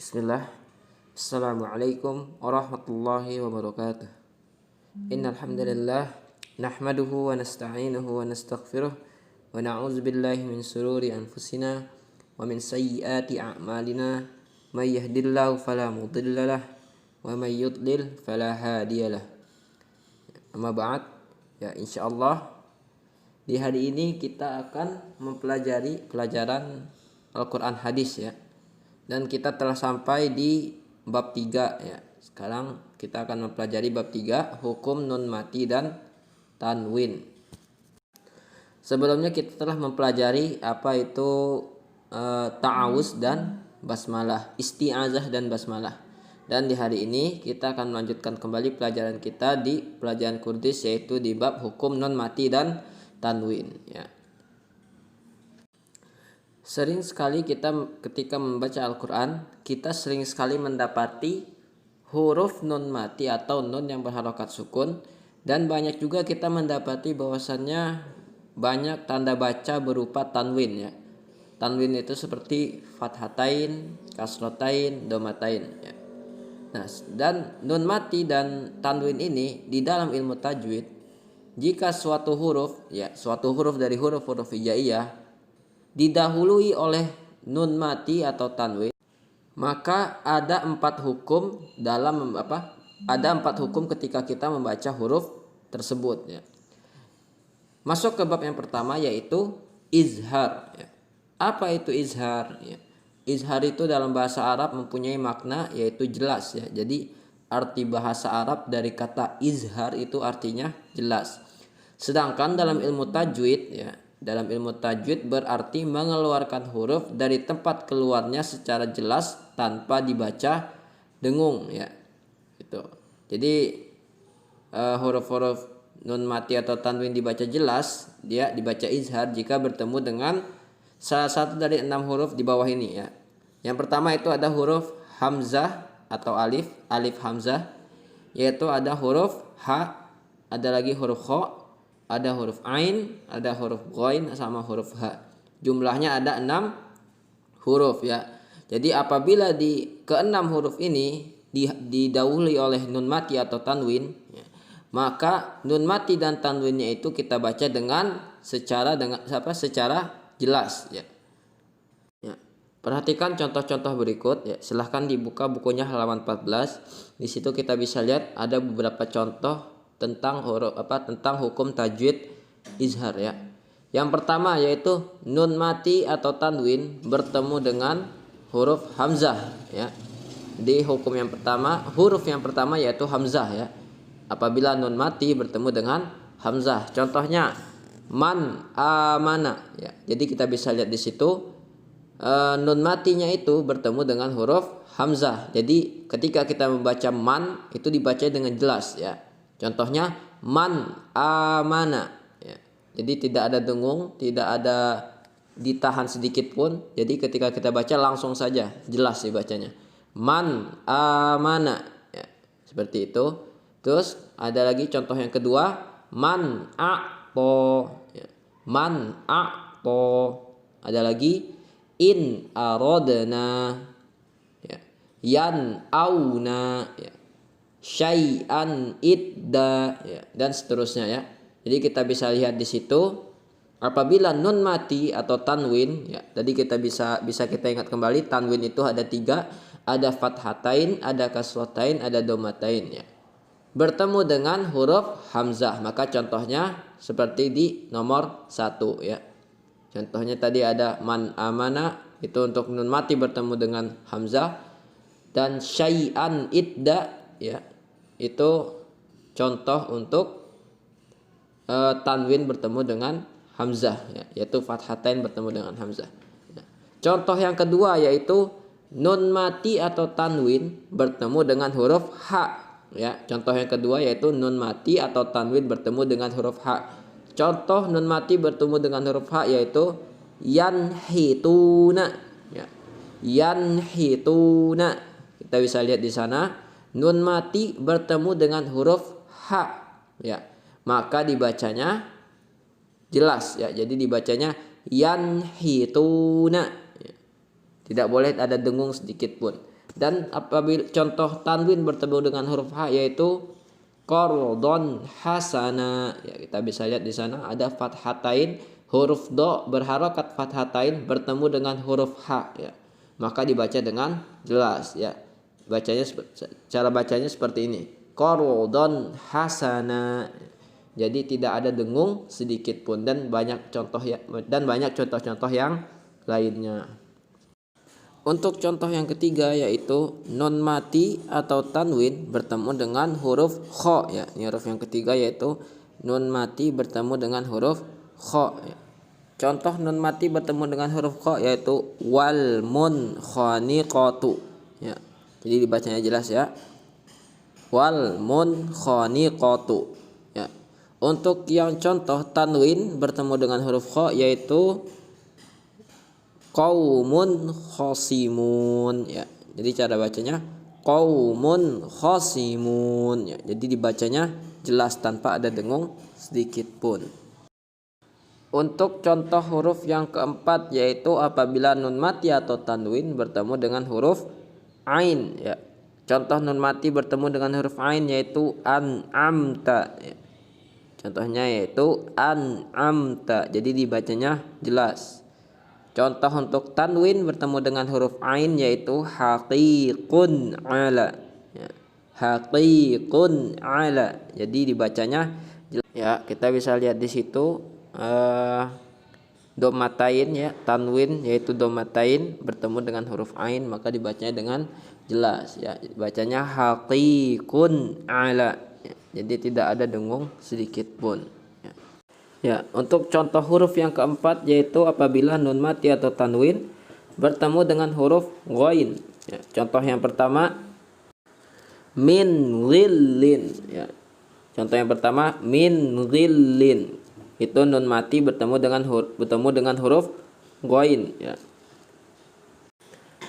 Bismillah. Assalamualaikum warahmatullahi wabarakatuh. Innal hamdalillah nahmaduhu wa nasta'inuhu wa nastaghfiruh wa na'udzu billahi min shururi anfusina wa min sayyiati a'malina. May yahdihillahu fala mudhillalah wa may yudlil fala hadiyalah. Amma ba'd. Ya, insyaallah di hari ini kita akan mempelajari pelajaran Al-Qur'an hadis ya. Dan kita telah sampai di bab 3 ya. Sekarang kita akan mempelajari bab 3, hukum nun mati dan tanwin. Sebelumnya kita telah mempelajari apa itu ta'awuz dan basmalah, isti'azah dan basmalah. Dan di hari ini kita akan melanjutkan kembali pelajaran kita di pelajaran Kurdis, yaitu di bab hukum nun mati dan tanwin ya. Sering sekali kita ketika membaca Al-Quran, kita sering sekali mendapati huruf nun mati atau nun yang berharokat sukun. Dan banyak juga kita mendapati bahwasannya banyak tanda baca berupa tanwin ya. Tanwin itu seperti fathatain, kasrotain, domatain ya. Nah, dan nun mati dan tanwin ini di dalam ilmu tajwid, jika suatu huruf dari huruf-huruf hijaiyah didahului oleh nun mati atau tanwin, maka ada 4 hukum dalam ada 4 hukum ketika kita membaca huruf tersebut ya. Masuk ke bab yang pertama, yaitu izhar ya. Apa itu izhar ya? Izhar itu dalam bahasa Arab mempunyai makna yaitu jelas ya. Jadi arti bahasa Arab dari kata izhar itu artinya jelas. Sedangkan dalam ilmu tajwid ya, dalam ilmu tajwid berarti mengeluarkan huruf dari tempat keluarnya secara jelas tanpa dibaca dengung ya. Gitu. Jadi huruf-huruf nun mati atau tanwin dibaca jelas, dia dibaca izhar jika bertemu dengan salah satu dari 6 huruf di bawah ini ya. Yang pertama itu ada huruf hamzah atau alif hamzah, yaitu ada huruf ha, ada lagi huruf kha, ada huruf ain, ada huruf ghain sama huruf ha. Jumlahnya ada 6 huruf ya. Jadi apabila di ke-6 huruf ini didahului oleh nun mati atau tanwin ya, maka nun mati dan tanwinnya itu kita baca secara jelas ya. Ya. Perhatikan contoh-contoh berikut ya. Silahkan dibuka bukunya halaman 14. Di situ kita bisa lihat ada beberapa contoh tentang hukum tajwid izhar ya. Yang pertama yaitu nun mati atau tanwin bertemu dengan huruf hamzah ya. Di hukum yang pertama, huruf yang pertama yaitu hamzah ya. Apabila nun mati bertemu dengan hamzah, contohnya man amana ya. Jadi kita bisa lihat di situ nun matinya itu bertemu dengan huruf hamzah. Jadi ketika kita membaca man itu dibaca dengan jelas ya. Contohnya man amana ya. Jadi tidak ada dengung, tidak ada ditahan sedikit pun. Jadi ketika kita baca langsung saja jelas dibacanya. Man amana ya. Seperti itu. Terus ada lagi contoh yang kedua, man a'to ya. Man a'to. Ada lagi in aradna ya. Yan auna ya. Syai'an idda ya, dan seterusnya ya. Jadi kita bisa lihat di situ apabila nun mati atau tanwin ya, tadi kita bisa kita ingat kembali, tanwin itu ada 3, ada fathatain, ada kasrotain, ada domatain ya. Bertemu dengan huruf hamzah, maka contohnya seperti di nomor 1 ya. Contohnya tadi ada man amana, itu untuk nun mati bertemu dengan hamzah, dan syai'an idda ya, itu contoh untuk tanwin bertemu dengan hamzah ya, yaitu fathatain bertemu dengan hamzah ya. Contoh yang kedua yaitu nun mati atau tanwin bertemu dengan huruf ha ya. Contoh yang kedua yaitu nun mati atau tanwin bertemu dengan huruf ha. Contoh nun mati bertemu dengan huruf ha yaitu yanhituna ya. Yanhituna, kita bisa lihat di sana nun mati bertemu dengan huruf ha ya, maka dibacanya jelas ya. Jadi dibacanya yanhituna ya. Tidak boleh ada dengung sedikit pun. Dan apabila contoh tanwin bertemu dengan huruf ha yaitu qardon hasana, ya, kita bisa lihat di sana ada fathatain, huruf do berharokat fathatain bertemu dengan huruf ha, ya, maka dibaca dengan jelas, ya. Bacanya cara bacanya seperti ini, qardon hasana. Jadi tidak ada dengung sedikit pun, dan banyak contoh-contoh yang lainnya. Untuk contoh yang ketiga yaitu nun mati atau tanwin bertemu dengan huruf kha, ya. Ini huruf yang ketiga yaitu nun mati bertemu dengan huruf kha, ya. Contoh nun mati bertemu dengan huruf kha yaitu wal munkhaniqatu, ya. Jadi dibacanya jelas, ya. Wal munkhaniqatu, ya. Untuk yang contoh tanwin bertemu dengan huruf kha yaitu qaumun khasimun, ya. Jadi cara bacanya qaumun khasimun, ya. Jadi dibacanya jelas tanpa ada dengung sedikit pun. Untuk contoh huruf yang keempat yaitu apabila nun mati atau tanwin bertemu dengan huruf ain, ya. Contoh nun mati bertemu dengan huruf ain yaitu an'amta, ya. Contohnya yaitu an'amta, jadi dibacanya jelas. Contoh untuk tanwin bertemu dengan huruf ain yaitu haqiqun ala, ya. Haqiqun ala, jadi dibacanya jelas, ya. Kita bisa lihat di situ domatain, ya, tanwin yaitu domatain bertemu dengan huruf ain maka dibacanya dengan jelas, ya. Bacanya haqiqun ala, ya. Jadi tidak ada dengung sedikit pun, ya. Ya, untuk contoh huruf yang keempat yaitu apabila nun mati atau tanwin bertemu dengan huruf ghain, ya. Contoh yang pertama min ghillin, ya. Contoh yang pertama min ghillin, itu nun mati bertemu dengan huruf ghain, ya.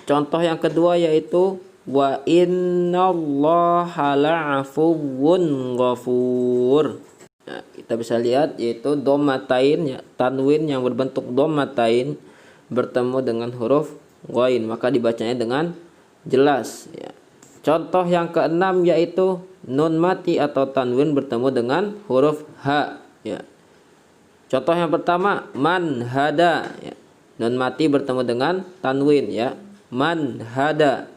Contoh yang kedua yaitu wa innallaha la'afuwwun ghafur. Nah, kita bisa lihat yaitu domatain, ya, tanwin yang berbentuk domatain bertemu dengan huruf ghain maka dibacanya dengan jelas, ya. Contoh yang keenam yaitu nun mati atau tanwin bertemu dengan huruf ha, ya. Contoh yang pertama man hada, ya. Nun mati bertemu dengan tanwin, ya, man hada.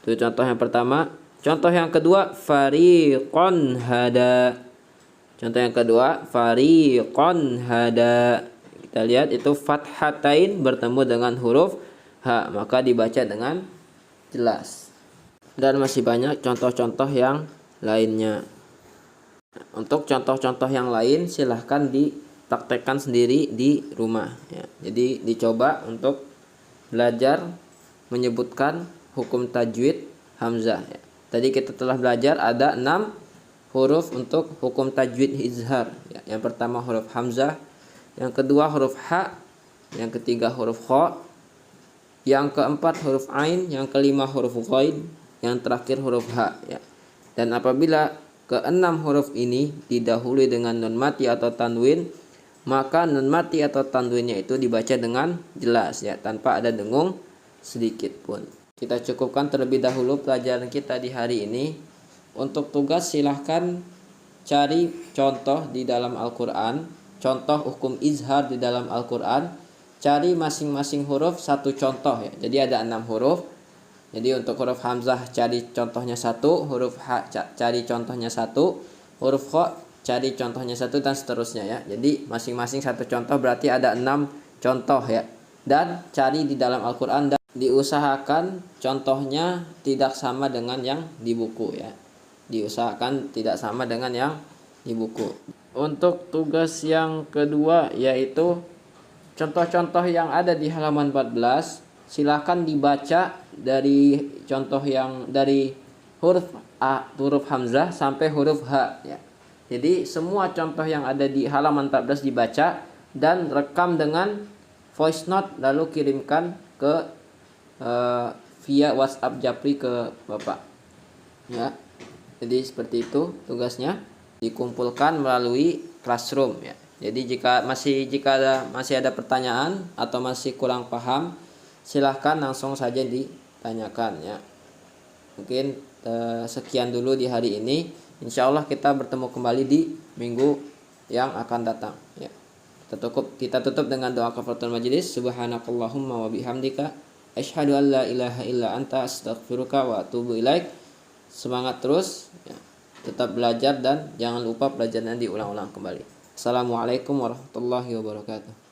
Itu contoh yang pertama. Contoh yang kedua fariqon hada. Contoh yang kedua fariqon hada. Kita lihat itu fathatain bertemu dengan huruf ha maka dibaca dengan jelas. Dan masih banyak contoh-contoh yang lainnya. Untuk contoh-contoh yang lain silahkan dipraktekkan sendiri di rumah, ya. Jadi dicoba untuk belajar menyebutkan hukum tajwid hamzah, ya. Tadi kita telah belajar ada 6 huruf untuk hukum tajwid izhar, ya. Yang pertama huruf hamzah, yang kedua huruf ha, yang ketiga huruf kha, yang keempat huruf ain, yang kelima huruf ghain, yang terakhir huruf ha, ya. Dan apabila keenam huruf ini didahului dengan nun mati atau tanwin, maka nun mati atau tanwinnya itu dibaca dengan jelas, ya, tanpa ada dengung sedikit pun. Kita cukupkan terlebih dahulu pelajaran kita di hari ini. Untuk tugas silahkan cari contoh di dalam Al-Quran, contoh hukum izhar di dalam Al-Quran. Cari masing-masing huruf satu contoh, ya. Jadi ada 6 huruf. Jadi untuk huruf hamzah cari contohnya 1, huruf ha cari contohnya 1, huruf kha cari contohnya 1, dan seterusnya, ya. Jadi masing-masing satu contoh berarti ada 6 contoh, ya. Dan cari di dalam Al-Quran dan diusahakan contohnya tidak sama dengan yang di buku, ya. Diusahakan tidak sama dengan yang di buku. Untuk tugas yang kedua yaitu contoh-contoh yang ada di halaman 14 silahkan dibaca dari contoh yang dari huruf a, huruf hamzah sampai huruf ha, ya. Jadi semua contoh yang ada di halaman 14 dibaca dan rekam dengan voice note lalu kirimkan ke via WhatsApp Japri ke Bapak, ya. Jadi seperti itu tugasnya, dikumpulkan melalui Classroom, ya. Jadi jika masih ada pertanyaan atau masih kurang paham, silahkan langsung saja ditanyakan, ya. mungkin sekian dulu di hari ini. Insya Allah kita bertemu kembali di minggu yang akan datang ya. Kita tutup dengan doa kafaratul majelis. Subhanakallahumma wa bihamdika asyhadu an la ilaha illa anta astaghfiruka wa atubu ilaik. Semangat terus ya. Tetap belajar dan jangan lupa pelajaran diulang-ulang kembali. Assalamualaikum warahmatullahi wabarakatuh.